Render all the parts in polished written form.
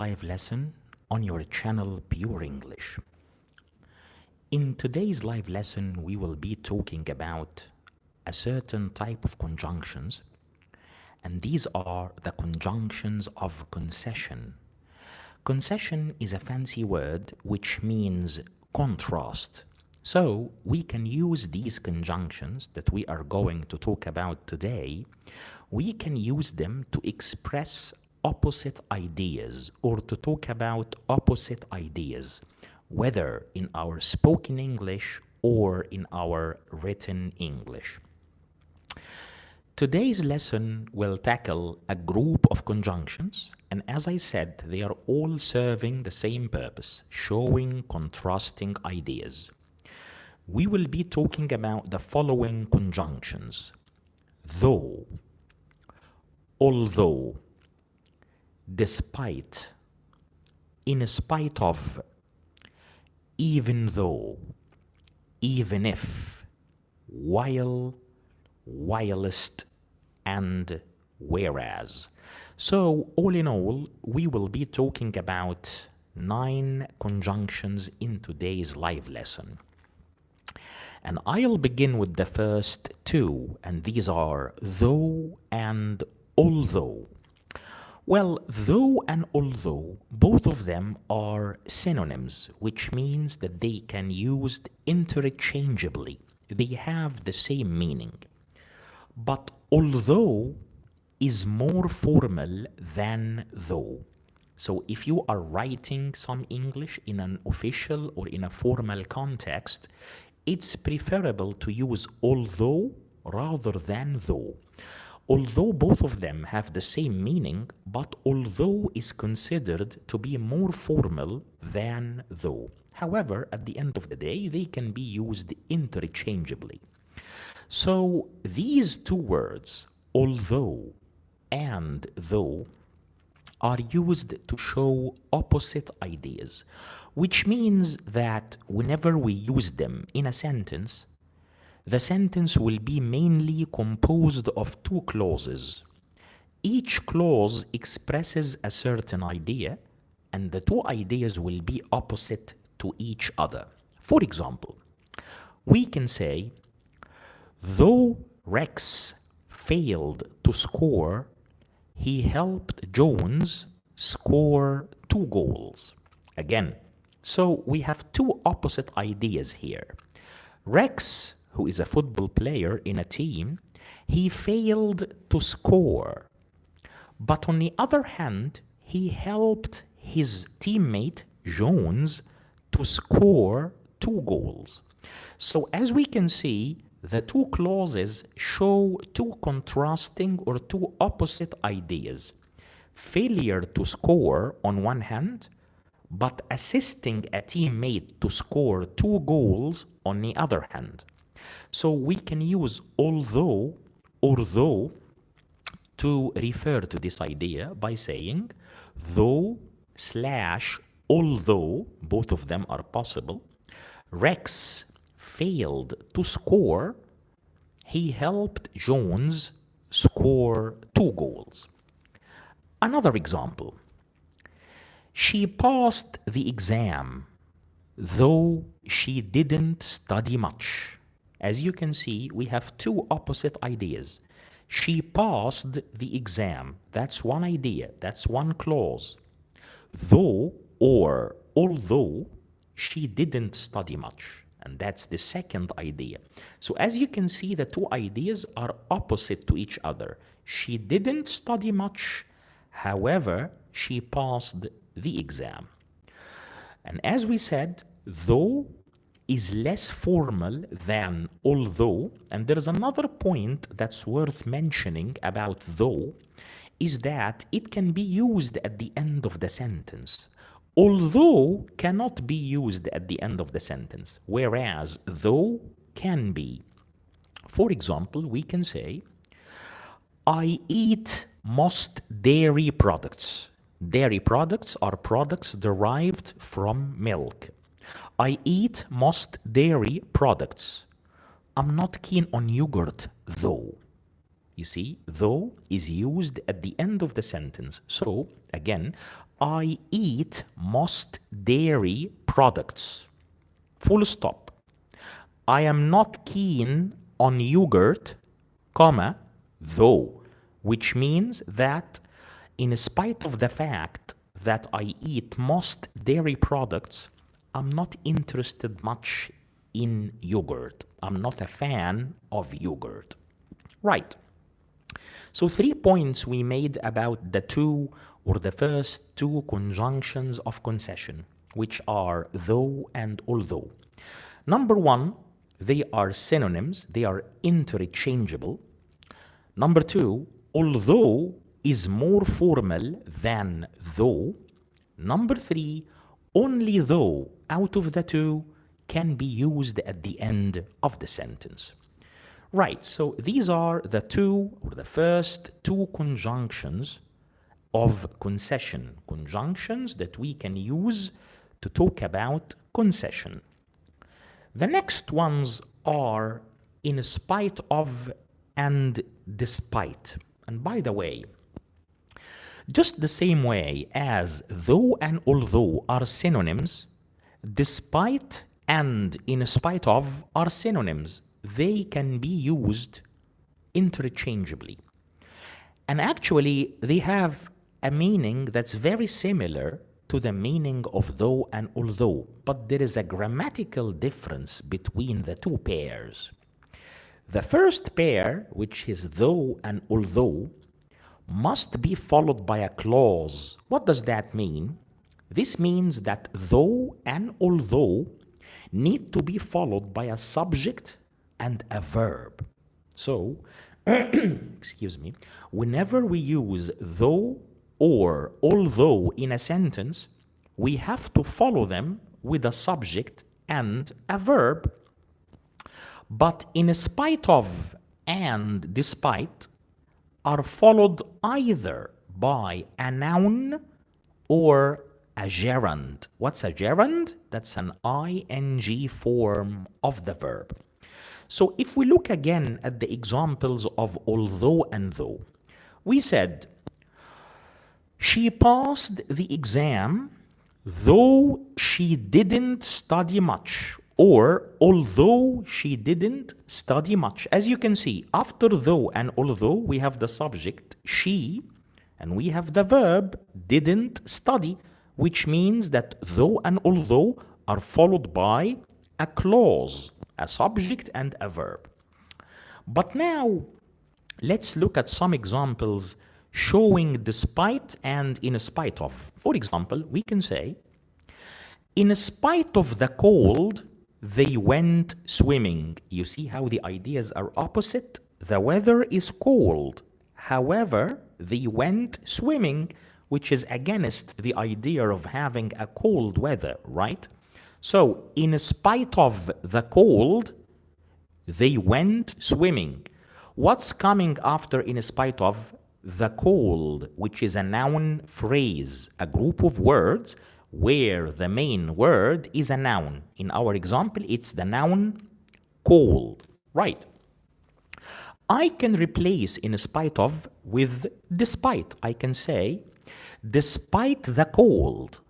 live lesson on your channel Pure English. In today's live lesson, we will be talking about a certain type of conjunctions, and these are the conjunctions of concession. Concession is a fancy word which means contrast. So we can use these conjunctions that we are going to talk about today, we can use them to express opposite ideas or to talk about opposite ideas, whether in our spoken English or in our written English. Today's lesson will tackle a group of conjunctions, and as I said, they are all serving the same purpose, showing contrasting ideas. We will be talking about the following conjunctions: though, although, despite, in spite of, even though, even if, while, whilst, and whereas. So all in all, we will be talking about 9 conjunctions in today's live lesson. And I'll begin with the first 2, and these are though and although. Well, though and although, both of them are synonyms, which means that they can be used interchangeably. They have the same meaning. But although is more formal than though. So if you are writing some English in an official or in a formal context, it's preferable to use although rather than though. Although both of them have the same meaning, but although is considered to be more formal than though. However, at the end of the day, they can be used interchangeably. So these 2 words, although and though, are used to show opposite ideas, which means that whenever we use them in a sentence, the sentence will be mainly composed of 2 clauses. Each clause expresses a certain idea, and the 2 ideas will be opposite to each other. For example, we can say, though Rex failed to score, he helped Jones score 2 goals. Again, so we have 2 opposite ideas here. Rex, who is a football player in a team, he failed to score. But on the other hand, he helped his teammate Jones to score 2 goals. So as we can see, the 2 clauses show 2 contrasting or 2 opposite ideas. Failure to score on one hand, but assisting a teammate to score 2 goals on the other hand. So we can use although or though to refer to this idea by saying though / although, both of them are possible, Rex failed to score, he helped Jones score 2 goals. Another example, she passed the exam, though she didn't study much. As you can see, we have 2 opposite ideas. She passed the exam. That's one idea. That's one clause. Though or although she didn't study much. And that's the second idea. So as you can see, the 2 ideas are opposite to each other. She didn't study much. However, she passed the exam. And as we said, though is less formal than although, and there's another point that's worth mentioning about though, is that it can be used at the end of the sentence. Although cannot be used at the end of the sentence, whereas though can be. For example, we can say, I eat most dairy products. Dairy products are products derived from milk. I eat most dairy products. I'm not keen on yogurt, though. You see, though is used at the end of the sentence. So, again, I eat most dairy products. Full stop. I am not keen on yogurt, comma, though, which means that in spite of the fact that I eat most dairy products, I'm not interested much in yogurt. I'm not a fan of yogurt. Right. So 3 points we made about the two or the first two conjunctions of concession, which are though and although. Number one, they are synonyms, they are interchangeable. Number two, although is more formal than though. Number three, only though out of the two can be used at the end of the sentence. Right, so these are the two or the first two conjunctions of concession, conjunctions that we can use to talk about concession. The next ones are in spite of and despite. And by the way, just the same way as though and although are synonyms, despite and in spite of are synonyms. They can be used interchangeably. And actually, they have a meaning that's very similar to the meaning of though and although, but there is a grammatical difference between the two pairs. The first pair, which is though and although, must be followed by a clause. What does that mean? This means that though and although need to be followed by a subject and a verb. So, excuse me, whenever we use though or although in a sentence, we have to follow them with a subject and a verb. But in spite of and despite are followed either by a noun or a gerund. What's a gerund? That's an ing form of the verb. So if we look again at the examples of although and though, we said, she passed the exam though she didn't study much, or although she didn't study much. As you can see, after though and although, we have the subject she, and we have the verb didn't study, which means that though and although are followed by a clause, a subject and a verb. But now, let's look at some examples showing despite and in spite of. For example, we can say, in spite of the cold, they went swimming. You see how the ideas are opposite? The weather is cold. However, they went swimming, which is against the idea of having a cold weather, right? So, in spite of the cold, they went swimming. What's coming after in spite of? The cold, which is a noun phrase, a group of words where the main word is a noun. In our example, it's the noun cold, right? I can replace in spite of with despite. I can say, despite the cold,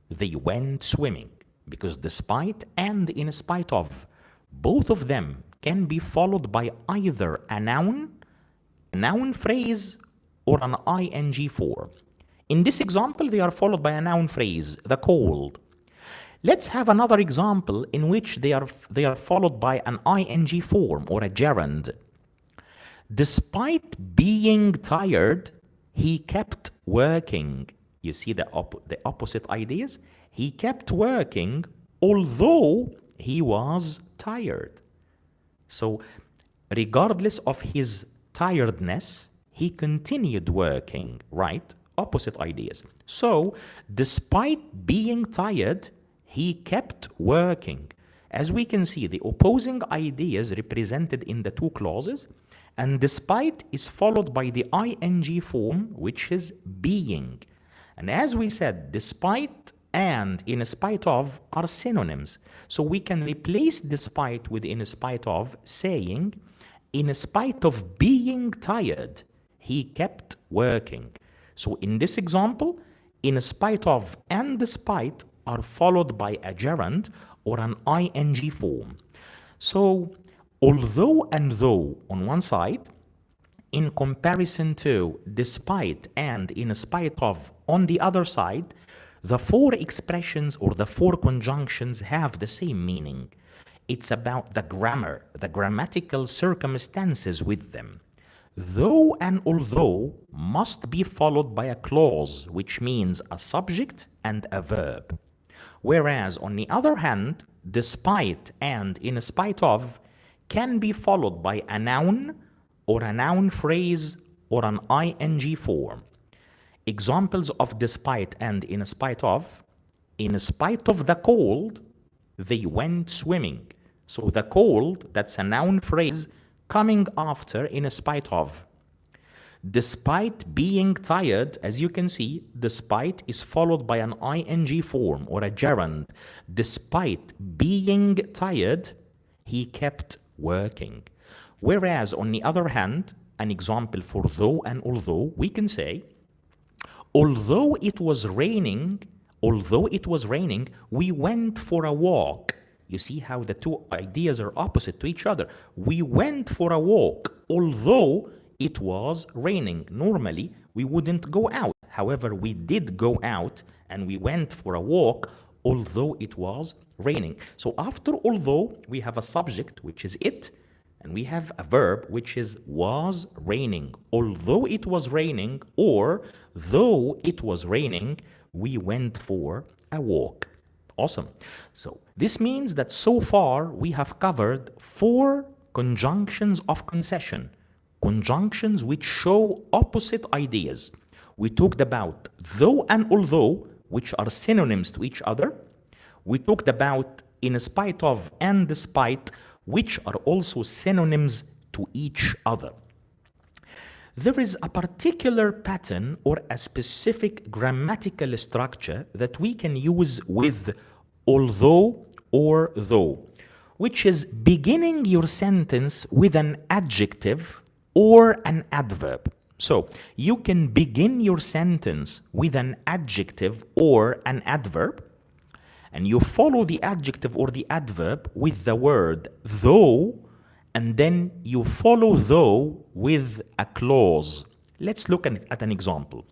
they went swimming. Because despite and in spite of, both of them can be followed by either a noun phrase, or an ing form. In this example, they are followed by a noun phrase, the cold. Let's have another example in which they are followed by an ing form or a gerund. Despite being tired, he kept working. You see the opposite ideas? He kept working although he was tired. So, regardless of his tiredness, he continued working, right? Opposite ideas. So, despite being tired, he kept working. As we can see, the opposing ideas represented in the two clauses, and despite is followed by the ing form, which is being. And as we said, despite and in spite of are synonyms. So we can replace despite with in spite of, saying, in spite of being tired, he kept working. So in this example, in spite of, and despite are followed by a gerund or an ing form. So, although and though on one side, in comparison to, despite, and in spite of on the other side, the four expressions or the four conjunctions have the same meaning. It's about the grammar, the grammatical circumstances with them. Though and although must be followed by a clause, which means a subject and a verb. Whereas, on the other hand, despite and in spite of can be followed by a noun or a noun phrase or an ing form. Examples of despite and in spite of: in spite of the cold, they went swimming. So the cold, that's a noun phrase coming after in spite of. Despite being tired, as you can see, despite is followed by an ing form or a gerund. Despite being tired, he kept working. Whereas, on the other hand, an example for though and although, we can say, although it was raining, we went for a walk. You see how the two ideas are opposite to each other. We went for a walk, although it was raining. Normally, we wouldn't go out. However, we did go out and we went for a walk, although it was raining. So after although, we have a subject, which is it, and we have a verb, which is was raining. Although it was raining, or though it was raining, we went for a walk. Awesome. So this means that so far we have covered 4 conjunctions of concession, conjunctions which show opposite ideas. We talked about though and although, which are synonyms to each other. We talked about in spite of and despite, which are also synonyms to each other. There is a particular pattern or a specific grammatical structure that we can use with although or though, which is beginning your sentence with an adjective or an adverb. So you can begin your sentence with an adjective or an adverb, and you follow the adjective or the adverb with the word though, and then you follow though with a clause. Let's look at an example.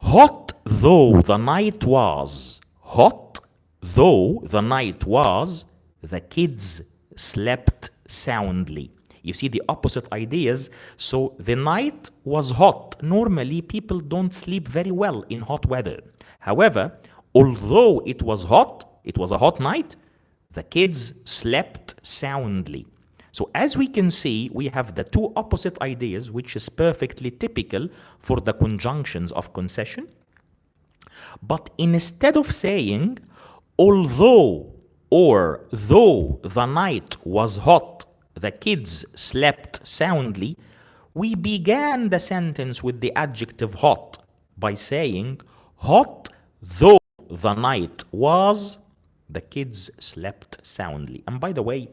Hot though the night was, hot though the night was, the kids slept soundly. You see the opposite ideas. So the night was hot. Normally people don't sleep very well in hot weather. However, although it was hot, it was a hot night, the kids slept soundly. So as we can see, we have the two opposite ideas, which is perfectly typical for the conjunctions of concession. But instead of saying, although or though the night was hot, the kids slept soundly, we began the sentence with the adjective hot by saying, hot though the night was, the kids slept soundly. And by the way,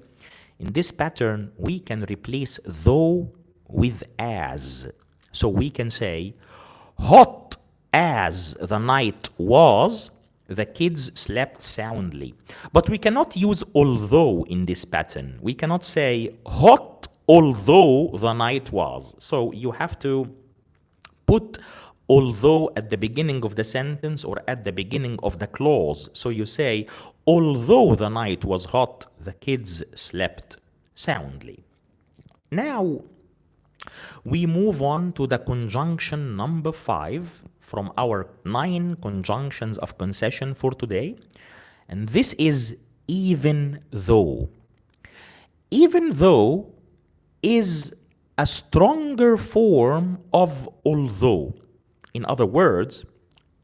in this pattern, we can replace though with as. So we can say, hot as the night was, the kids slept soundly. But we cannot use although in this pattern. We cannot say hot although the night was. So you have to put although at the beginning of the sentence or at the beginning of the clause. So you say, although the night was hot, the kids slept soundly. Now, we move on to the conjunction number 5 from our 9 conjunctions of concession for today. And this is even though. Even though is a stronger form of although. In other words,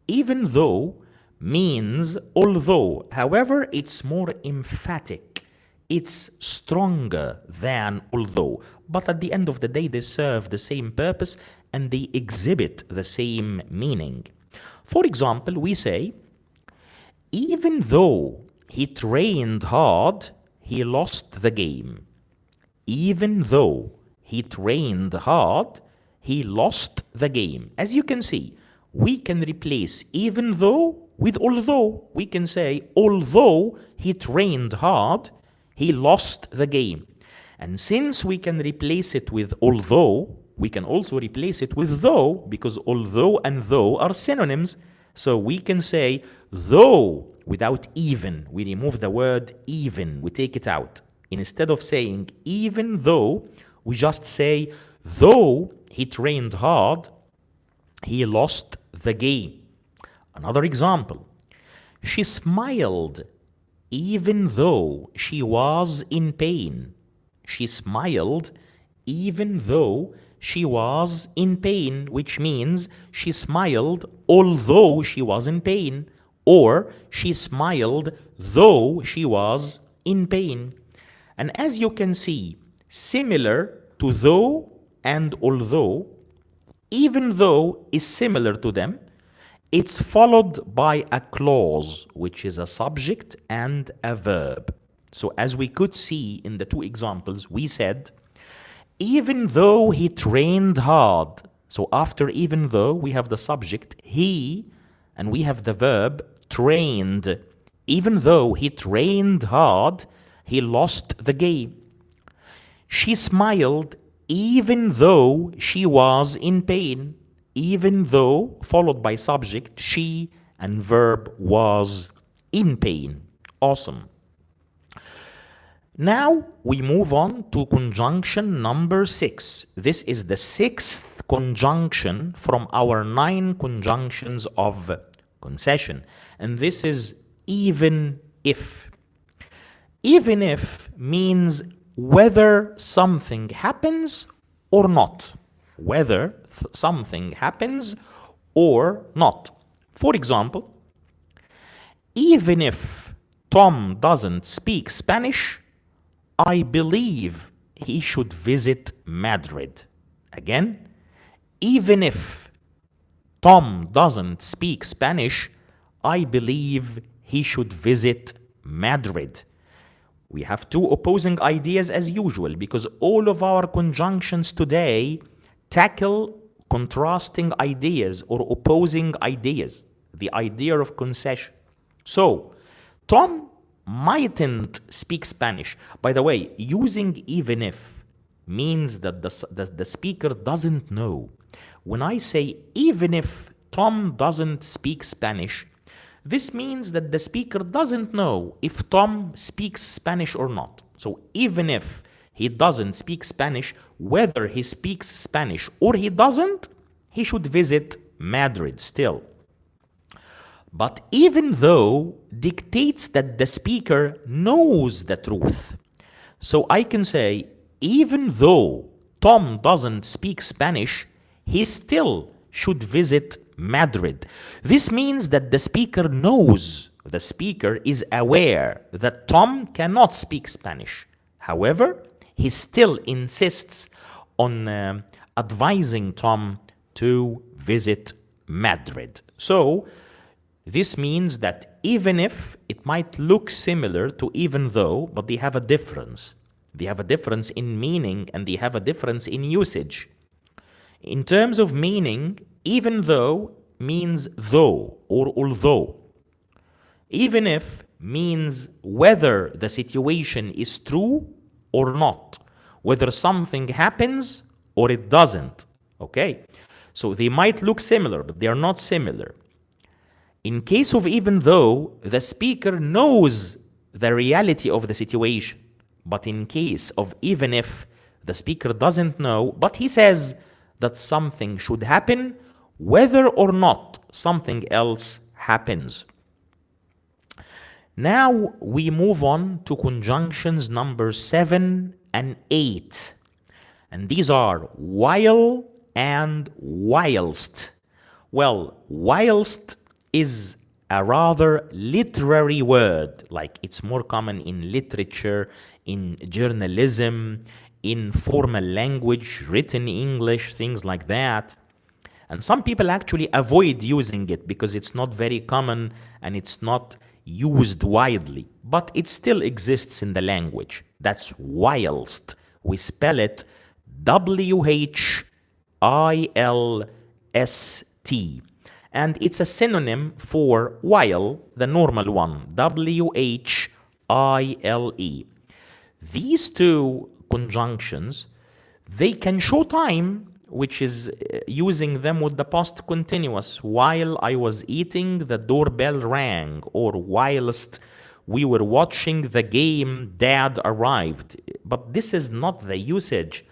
even though means although. However, it's more emphatic. It's stronger than although. But at the end of the day, they serve the same purpose and they exhibit the same meaning. For example, we say, even though he trained hard, he lost the game. Even though he trained hard, he lost the game. As you can see, we can replace even though with although. We can say, although he trained hard, he lost the game. And since we can replace it with although, we can also replace it with though, because although and though are synonyms. So we can say, though, without even. We remove the word even, we take it out. Instead of saying even though, we just say, though he trained hard, he lost the game. Another example. She smiled even though she was in pain. She smiled even though she was in pain, which means she smiled although she was in pain, or she smiled though she was in pain. And as you can see, similar to though and although, even though is similar to them, it's followed by a clause, which is a subject and a verb. So as we could see in the two examples, we said, even though he trained hard. So after even though, we have the subject, he, and we have the verb, trained. Even though he trained hard, he lost the game. She smiled even though she was in pain. Even though, followed by subject, she, and verb was in pain. Awesome. Now we move on to conjunction number 6. This is the 6th conjunction from our 9 conjunctions of concession. And this is even if. Even if means whether something happens or not. Whether something happens or not. For example, even if Tom doesn't speak Spanish, I believe he should visit Madrid. Again, even if Tom doesn't speak Spanish, I believe he should visit Madrid. We have two opposing ideas as usual, because all of our conjunctions today tackle contrasting ideas or opposing ideas, the idea of concession. So, Tom mightn't speak Spanish. By the way, using even if means that the speaker doesn't know. When I say even if Tom doesn't speak Spanish, this means that the speaker doesn't know if Tom speaks Spanish or not. So even if he doesn't speak Spanish, whether he speaks Spanish or he doesn't, he should visit Madrid still. But even though dictates that the speaker knows the truth. So I can say, even though Tom doesn't speak Spanish, he still should visit Madrid. This means that the speaker knows, the speaker is aware that Tom cannot speak Spanish. However, he still insists on advising Tom to visit Madrid. So, this means that even if it might look similar to even though, but they have a difference. They have a difference in meaning and they have a difference in usage. In terms of meaning, even though means though or although. Even if means whether the situation is true or not, whether something happens or it doesn't. Okay? So they might look similar, but they are not similar. In case of even though, the speaker knows the reality of the situation. But in case of even if, the speaker doesn't know, but he says that something should happen, whether or not something else happens. Now we move on to conjunctions number 7 and 8. And these are while and whilst. Well, whilst is a rather literary word, like it's more common in literature, in journalism, in formal language, written English, things like that. And some people actually avoid using it because it's not very common and it's not used widely, but it still exists in the language. That's whilst. We spell it WHILST. And it's a synonym for while, the normal one, WHILE. These two conjunctions, they can show time, which is using them with the past continuous. While I was eating, the doorbell rang, or whilst we were watching the game, Dad arrived. But this is not the usage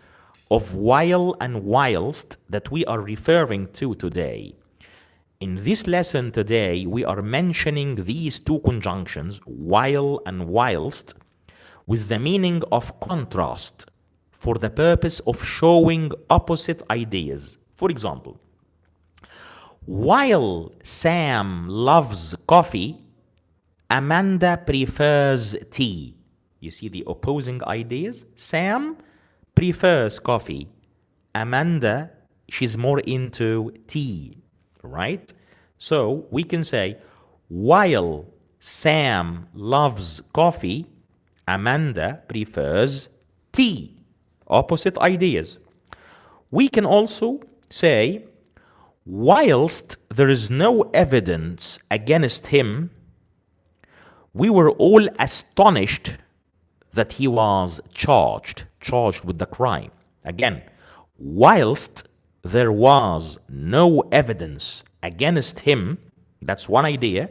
of while and whilst that we are referring to today. In this lesson today, we are mentioning these two conjunctions, while and whilst, with the meaning of contrast for the purpose of showing opposite ideas. For example, while Sam loves coffee, Amanda prefers tea. You see the opposing ideas? Sam prefers coffee. Amanda, she's more into tea, right? So we can say, while Sam loves coffee, Amanda prefers tea. Opposite ideas. We can also say, whilst there is no evidence against him, we were all astonished that he was charged with the crime. Again, whilst there was no evidence against him, that's one idea,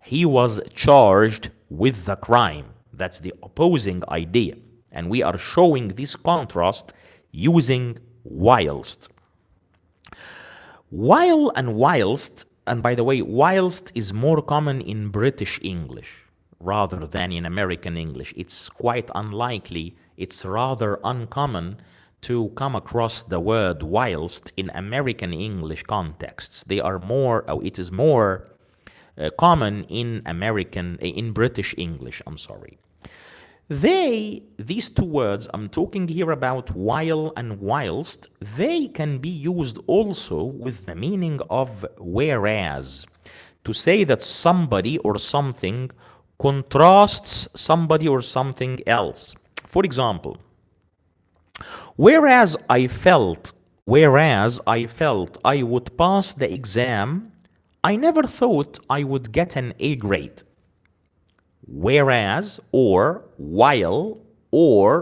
he was charged with the crime. That's the opposing idea. And we are showing this contrast using whilst. While and whilst, and by the way, whilst is more common in British English rather than in American English. It's quite unlikely, it's rather uncommon to come across the word whilst in American English contexts. It is more common in British English, I'm sorry. These two words, I'm talking here about while and whilst, they can be used also with the meaning of whereas, to say that somebody or something contrasts somebody or something else. For example, whereas I felt I would pass the exam, I never thought I would get an A grade. Whereas, or while, or